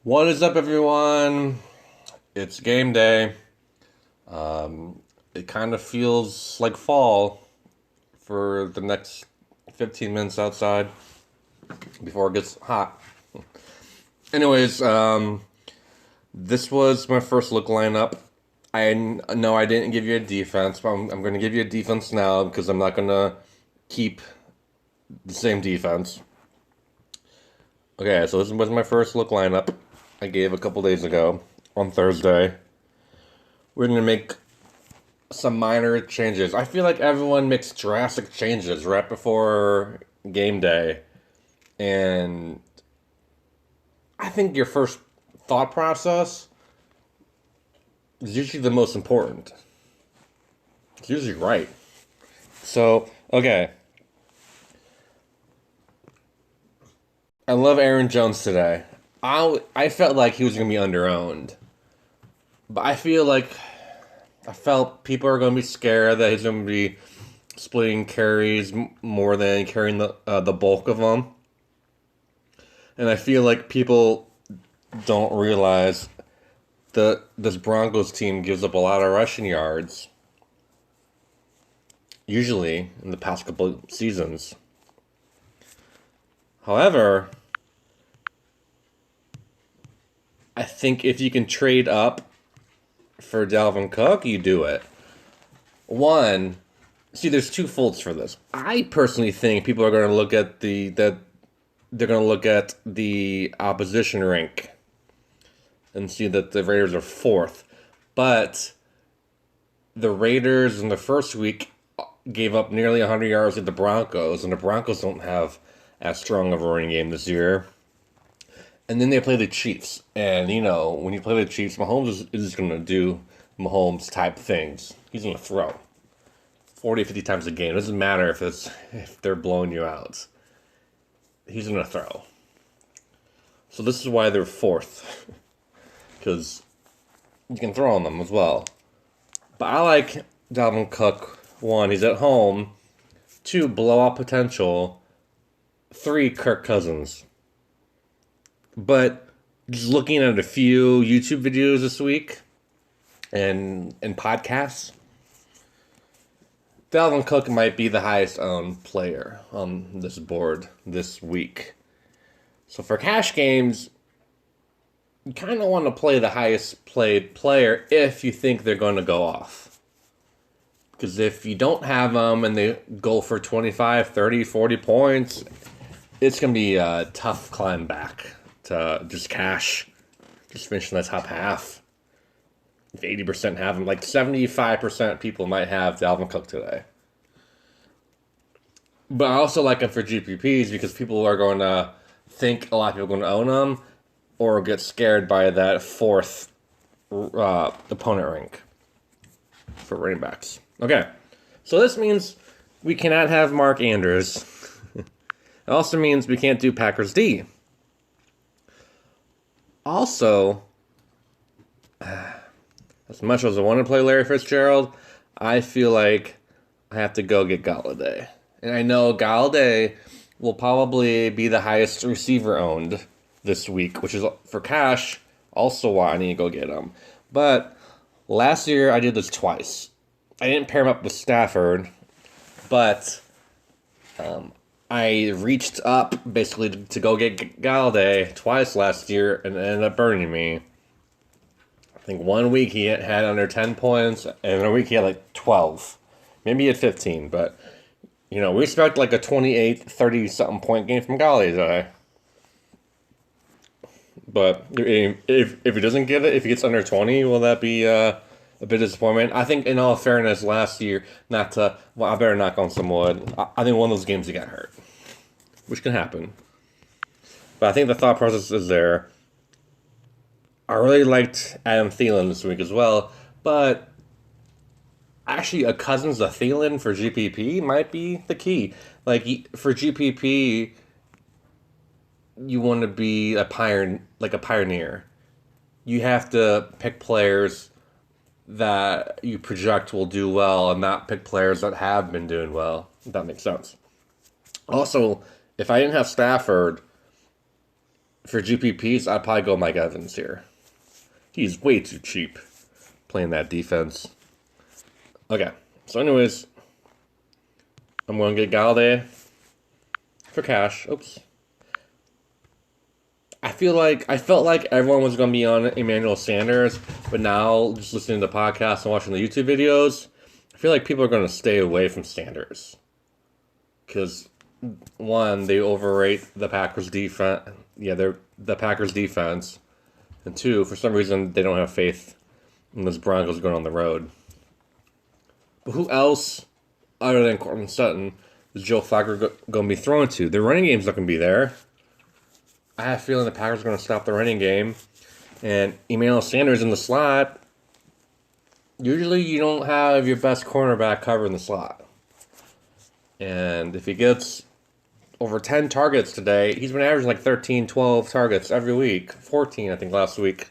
What is up, everyone? It's game day. It kind of feels like fall for the next 15 minutes outside before it gets hot. Anyways, this was my first look lineup. know I didn't give you a defense, but I'm going to give you a defense now because I'm not going to keep the same defense. Okay, so this was my first look lineup I gave a couple days ago on Thursday. We're going to make some minor changes. I feel like everyone makes drastic changes right before game day. And I think your first thought process is usually the most important. It's usually right. So, okay. I love Aaron Jones today. I felt like he was going to be underowned. But I felt people are going to be scared that he's going to be splitting carries more than carrying the bulk of them. And I feel like people don't realize that this Broncos team gives up a lot of rushing yards, usually in the past couple seasons. However, I think if you can trade up for Dalvin Cook, you do it. One, see, there's two folds for this. I personally think people are going to look at they're going to look at the opposition rank and see that the Raiders are fourth. But the Raiders in the first week gave up nearly 100 yards to the Broncos, and the Broncos don't have as strong of a running game this year. And then they play the Chiefs. And, when you play the Chiefs, Mahomes is going to do Mahomes type things. He's going to throw 40, 50 times a game. It doesn't matter if they're blowing you out. He's going to throw. So this is why they're fourth. Because you can throw on them as well. But I like Dalvin Cook. One, he's at home. Two, blowout potential. Three, Kirk Cousins. But just looking at a few YouTube videos this week and podcasts, Dalvin Cook might be the highest owned player on this board this week. So for cash games, you kind of want to play the highest played player if you think they're going to go off. Because if you don't have them and they go for 25, 30, 40 points, it's going to be a tough climb back to just cash, just finish in the top half. If 80% have him, like 75% of people might have Dalvin Cook today. But I also like him for GPPs because people are going to think a lot of people are going to own him or get scared by that fourth opponent rank for running backs. Okay, so this means we cannot have Mark Andrews. It also means we can't do Packers D. Also, as much as I want to play Larry Fitzgerald, I feel like I have to go get Galladay. And I know Galladay will probably be the highest receiver owned this week, which is for cash, also why I need to go get him. But last year I did this twice. I didn't pair him up with Stafford, but I reached up basically to go get Galladay twice last year and it ended up burning me. I think 1 week he had under 10 points, and a week he had like 12. Maybe he had 15, but, we expect like a 28, 30-something point game from Galladay today. But if he doesn't get it, if he gets under 20, will that be a bit of disappointment? I think, in all fairness, last year, I better knock on some wood. I think one of those games he got hurt, which can happen. But I think the thought process is there. I really liked Adam Thielen this week as well, but actually a Cousins, a Thielen for GPP might be the key. Like, for GPP, you want to be a pioneer. You have to pick players that you project will do well and not pick players that have been doing well, if that makes sense. Also, if I didn't have Stafford, For GPPs, I'd probably go Mike Evans here. He's way too cheap playing that defense. Okay, so anyways, I'm going to get Galladay for cash. Oops. I felt like everyone was going to be on Emmanuel Sanders, but now just listening to the podcast and watching the YouTube videos, I feel like people are going to stay away from Sanders. Because, one, they overrate the Packers defense. Yeah, they're the Packers defense. And two, for some reason, they don't have faith in those Broncos going on the road. But who else, other than Courtland Sutton, is Joe Flacco going to be thrown to? The running game's not going to be there. I have a feeling the Packers are going to stop the running game. And Emmanuel Sanders in the slot, usually you don't have your best cornerback covering the slot. And if he gets over 10 targets today, he's been averaging like 13, 12 targets every week. 14, I think, last week.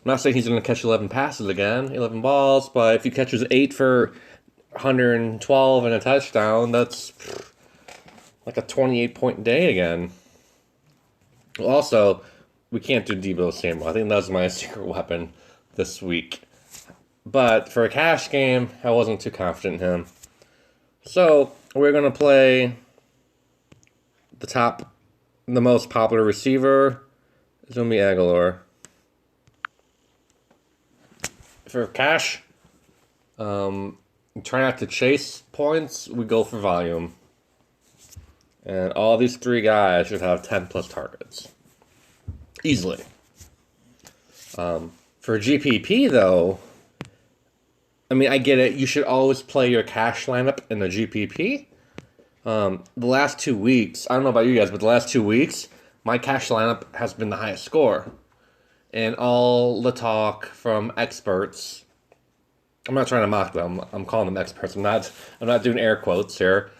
I'm not saying he's going to catch 11 passes again, 11 balls, but if he catches 8 for 112 and a touchdown, that's like a 28-point day again. Also, we can't do Deebo Samuel. I think that's my secret weapon this week. But for a cash game, I wasn't too confident in him. So, we're going to play the most popular receiver. It's going to be Aguilar. For cash, try not to chase points. We go for volume. And all these three guys should have 10 plus targets. Easily. For GPP, though, I mean, I get it. You should always play your cash lineup in the GPP. The last 2 weeks, I don't know about you guys, but the last 2 weeks, my cash lineup has been the highest score. And all the talk from experts, I'm not trying to mock them. I'm calling them experts. I'm not doing air quotes here.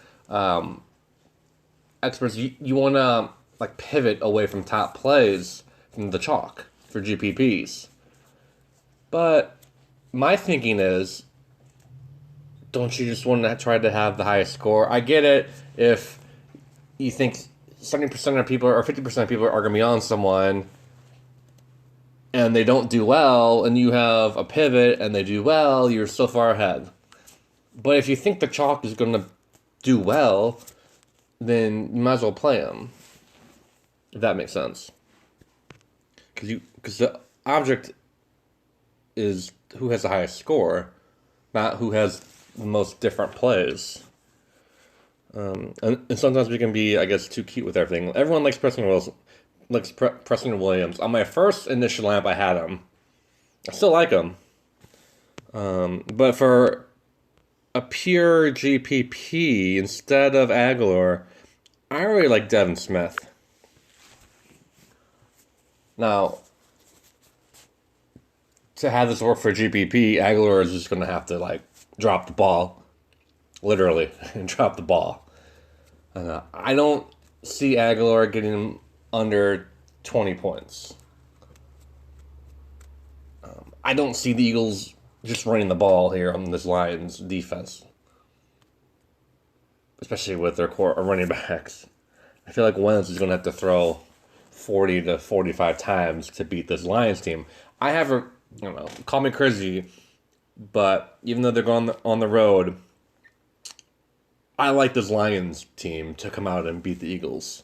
Experts, you want to like pivot away from top plays from the chalk for GPPs. But my thinking is, don't you just want to try to have the highest score? I get it if you think 70% of people or 50% of people are going to be on someone and they don't do well, and you have a pivot and they do well, you're so far ahead. But if you think the chalk is going to do well, then you might as well play them. If that makes sense. Because the object is who has the highest score, not who has the most different plays. And sometimes we can be, I guess, too cute with everything. Everyone likes Preston Williams. On my first initial lamp, I had him. I still like him. But for a pure GPP, instead of Aguilar, I really like Devin Smith. Now, to have this work for GPP, Aguilar is just going to have to, like, drop the ball. Literally, drop the ball. I don't see Aguilar getting under 20 points. I don't see the Eagles just running the ball here on this Lions defense. Especially with their core running backs. I feel like Wentz is going to have to throw 40 to 45 times to beat this Lions team. I have a, call me crazy, but even though they're going on the road, I like this Lions team to come out and beat the Eagles.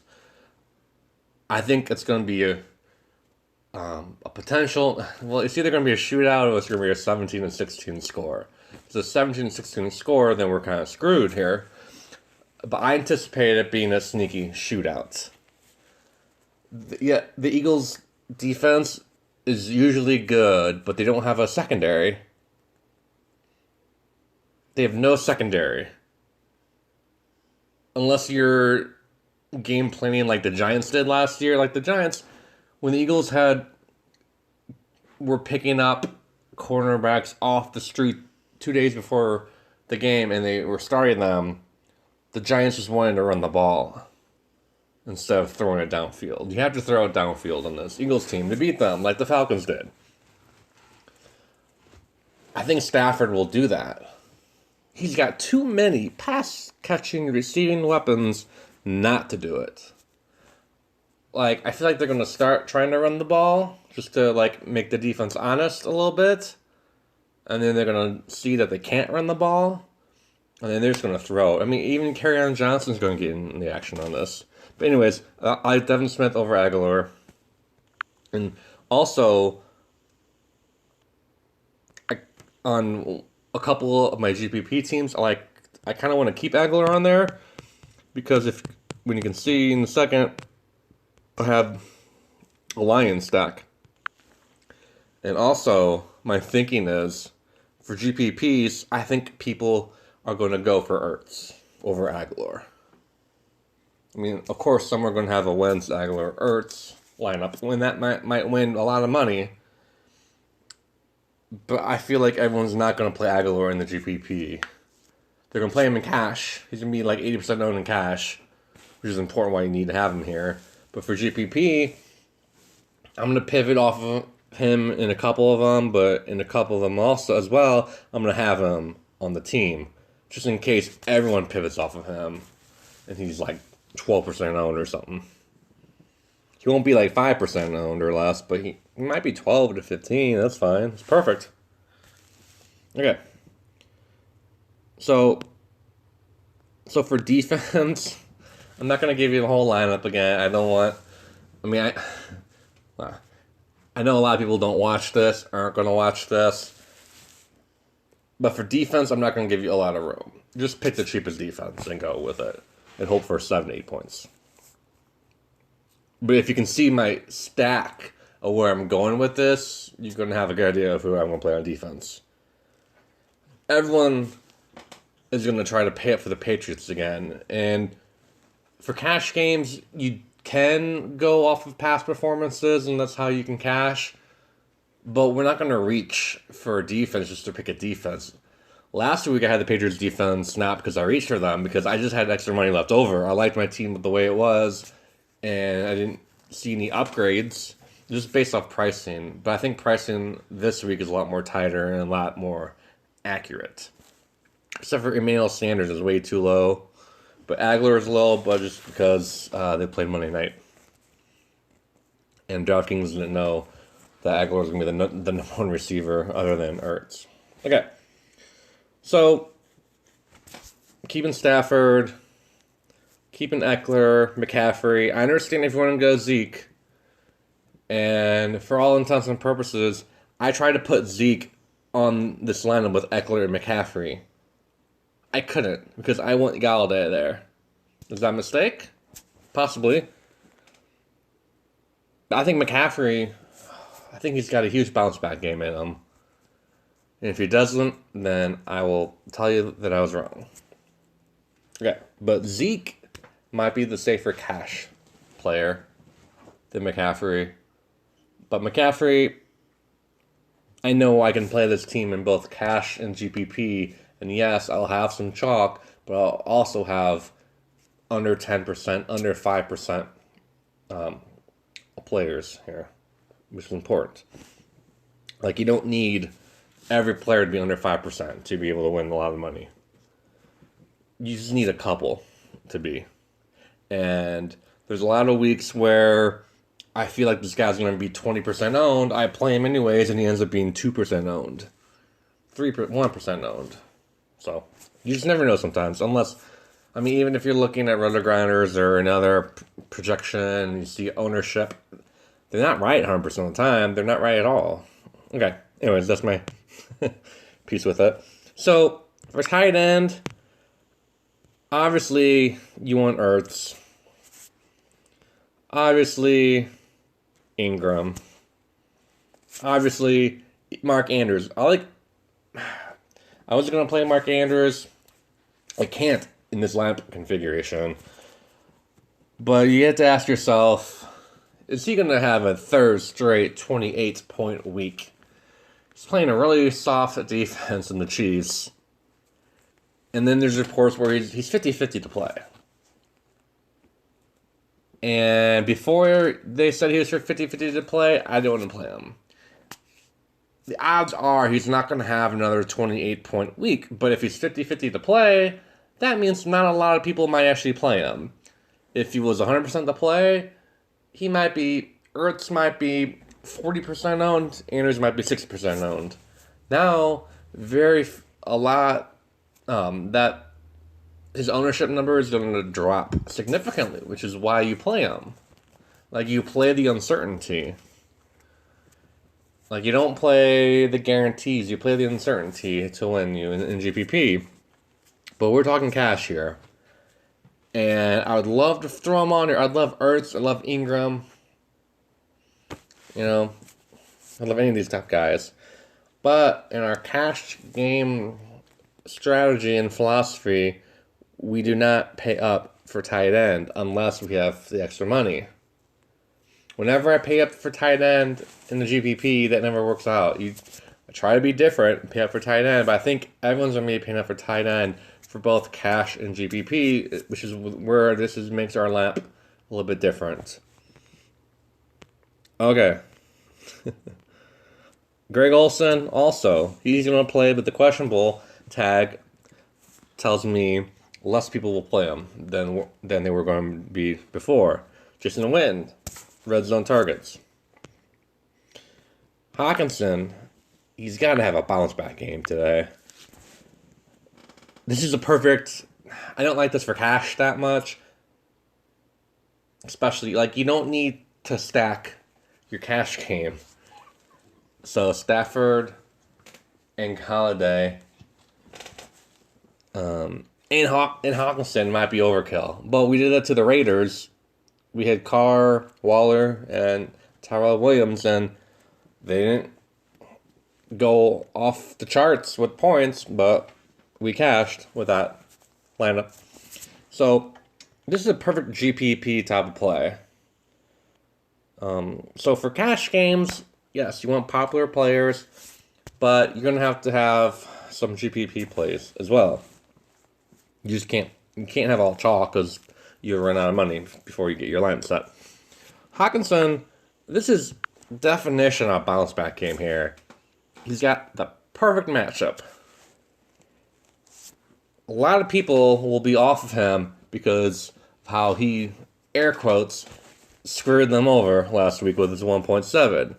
I think it's going to be a potential, well, it's either going to be a shootout or it's going to be a 17-16 score. If it's a 17-16 score, then we're kind of screwed here. But I anticipate it being a sneaky shootout. The Eagles' defense is usually good, but they don't have a secondary. They have no secondary. Unless you're game planning like the Giants did last year. Like the Giants, when the Eagles were picking up cornerbacks off the street 2 days before the game and they were starting them, the Giants just wanted to run the ball instead of throwing it downfield. You have to throw it downfield on this Eagles team to beat them, like the Falcons did. I think Stafford will do that. He's got too many pass-catching, receiving weapons not to do it. like, I feel like they're going to start trying to run the ball just to, like, make the defense honest a little bit. And then they're going to see that they can't run the ball. And then they're just going to throw. I mean, even Kerryon Johnson's going to get in the action on this. But anyways, I like Devin Smith over Aguilar. And also, on a couple of my GPP teams, I kind of want to keep Aguilar on there. Because when you can see in a second, I have a Lions stack. And also, my thinking is, for GPPs, I think people are going to go for Ertz over Aguilar. I mean, of course, some are going to have a Wentz, Aguilar, Ertz lineup. When that might win a lot of money. But I feel like everyone's not going to play Aguilar in the GPP. They're going to play him in cash. He's going to be like 80% owned in cash, which is important why you need to have him here. But for GPP, I'm going to pivot off of him in a couple of them, but in a couple of them also as well, I'm going to have him on the team, just in case everyone pivots off of him, and he's like 12% owned or something. He won't be like 5% owned or less, but he might be 12 to 15. That's fine. It's perfect. Okay. So for defense, I'm not going to give you the whole lineup again. I know a lot of people don't watch this, aren't going to watch this. But for defense, I'm not going to give you a lot of room. Just pick the cheapest defense and go with it. And hope for 7 8 points. But if you can see my stack of where I'm going with this, you're going to have a good idea of who I'm going to play on defense. Everyone is going to try to pay up for the Patriots again. And for cash games, you can go off of past performances, and that's how you can cash. But we're not going to reach for a defense just to pick a defense. Last week I had the Patriots defense not because I reached for them, because I just had extra money left over. I liked my team the way it was, and I didn't see any upgrades, just based off pricing. But I think pricing this week is a lot more tighter and a lot more accurate. Except for Emmanuel Sanders is way too low. But Aguilar is low, but just because they played Monday night. And DraftKings didn't know that Aguilar was going to be the number one receiver other than Ertz. Okay. So, keeping Stafford, keeping Eckler, McCaffrey. I understand if you want to go Zeke. And for all intents and purposes, I tried to put Zeke on this lineup with Eckler and McCaffrey. I couldn't, because I want Galladay there. Is that a mistake? Possibly. I think McCaffrey, he's got a huge bounce back game in him. And if he doesn't, then I will tell you that I was wrong. Okay, but Zeke might be the safer cash player than McCaffrey. But McCaffrey, I know I can play this team in both cash and GPP. And yes, I'll have some chalk, but I'll also have under 10%, under 5% players here, which is important. Like, you don't need every player to be under 5% to be able to win a lot of money. You just need a couple to be. And there's a lot of weeks where I feel like this guy's going to be 20% owned. I play him anyways, and he ends up being 2% owned. 1% owned. So, you just never know sometimes. Unless, I mean, even if you're looking at Roto Grinders or another projection and you see ownership, they're not right 100% of the time. They're not right at all. Okay. Anyways, that's my piece with it. So, for tight end, obviously, you want Ertz. Obviously, Ingram. Obviously, Mark Andrews. I was going to play Mark Andrews. I can't in this lineup configuration. But you have to ask yourself, is he going to have a third straight 28-point week? He's playing a really soft defense in the Chiefs. And then there's reports where he's 50-50 to play. And before they said he was 50-50 to play, I didn't want to play him. The odds are he's not going to have another 28-point week. But if he's 50-50 to play, that means not a lot of people might actually play him. If he was 100% to play, Ertz might be 40% owned, Andrews might be 60% owned. Now, a lot, that his ownership number is going to drop significantly, which is why you play him. Like, you play the uncertainty. Like, you don't play the guarantees, you play the uncertainty to win you in GPP. But we're talking cash here. And I would love to throw him on here. I'd love Ertz, I'd love Ingram. You know, I'd love any of these top guys. But in our cash game strategy and philosophy, we do not pay up for tight end unless we have the extra money. Whenever I pay up for tight end in the GPP, that never works out. I try to be different and pay up for tight end, but I think everyone's going to be paying up for tight end for both cash and GPP, which is where makes our lineup a little bit different. Okay. Greg Olsen, also, he's going to play, but the questionable tag tells me less people will play him than they were going to be before. Just in the wind. Red zone targets. Hawkinson, he's got to have a bounce back game today. This is a perfect... I don't like this for cash that much. Especially, like, you don't need to stack your cash game. So, Stafford and Holiday and Hawkinson might be overkill. But we did that to the Raiders. We had Carr, Waller, and Tyrell Williams, and they didn't go off the charts with points, but we cashed with that lineup. So, this is a perfect GPP type of play. So for cash games, yes, you want popular players, but you're going to have some GPP plays as well. You can't have all chalk because you'll run out of money before you get your lineup set. Hawkinson, this is definition of bounce back game here. He's got the perfect matchup. A lot of people will be off of him because of how he, air quotes, screwed them over last week with his 1.7.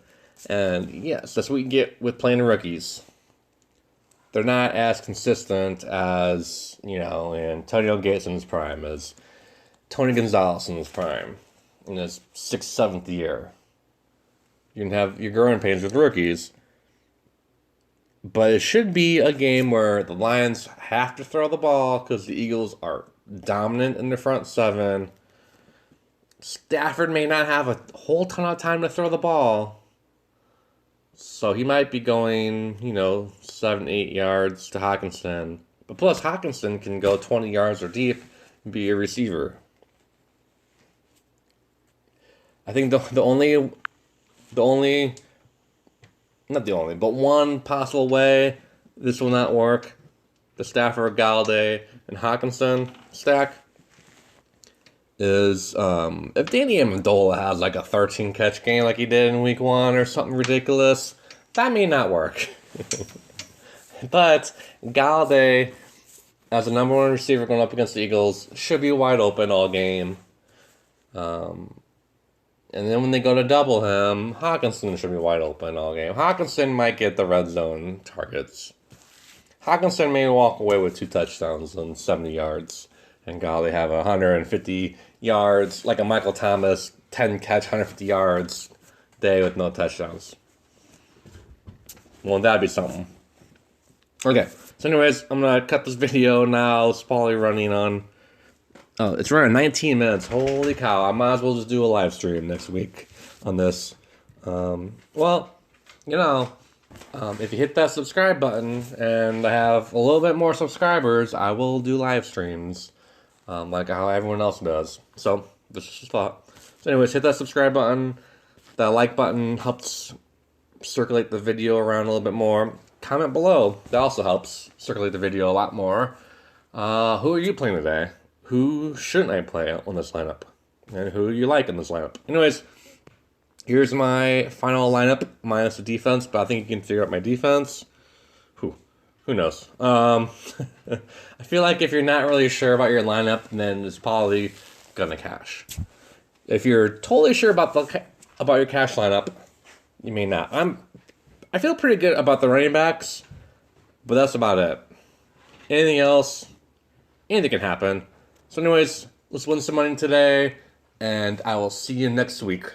And yes, that's what you get with playing rookies. They're not as consistent as, Antonio Gates in his prime, as Tony Gonzalez in his prime, in his 6th, 7th year. You can have your growing pains with rookies. But it should be a game where the Lions have to throw the ball because the Eagles are dominant in the front seven. Stafford may not have a whole ton of time to throw the ball. So he might be going, 7, 8 yards to Hawkinson. But plus, Hawkinson can go 20 yards or deep and be a receiver. I think one possible way this will not work, the Stafford, Galladay, and Hawkinson stack, is if Danny Amendola has like a 13 catch game like he did in week 1 or something ridiculous, that may not work. But Galladay, as the number 1 receiver going up against the Eagles, should be wide open all game. And then when they go to double him, Hawkinson should be wide open all game. Hawkinson might get the red zone targets. Hawkinson may walk away with 2 touchdowns and 70 yards. And Galladay have 150 yards, like a Michael Thomas, 10 catch, 150 yards day with no touchdowns. Won't that be something? Okay, so anyways, I'm going to cut this video now. It's probably running on... Oh, it's running 19 minutes. Holy cow. I might as well just do a live stream next week on this. If you hit that subscribe button and I have a little bit more subscribers, I will do live streams like how everyone else does. So, this is just a thought. So anyways, hit that subscribe button. That like button helps circulate the video around a little bit more. Comment below. That also helps circulate the video a lot more. Who are you playing today? Who shouldn't I play on this lineup? And who you like in this lineup? Anyways, here's my final lineup, minus the defense, but I think you can figure out my defense. Who knows? I feel like if you're not really sure about your lineup, then it's probably gonna cash. If you're totally sure about your cash lineup, you may not. I feel pretty good about the running backs, but that's about it. Anything else, anything can happen. So anyways, let's win some money today, and I will see you next week.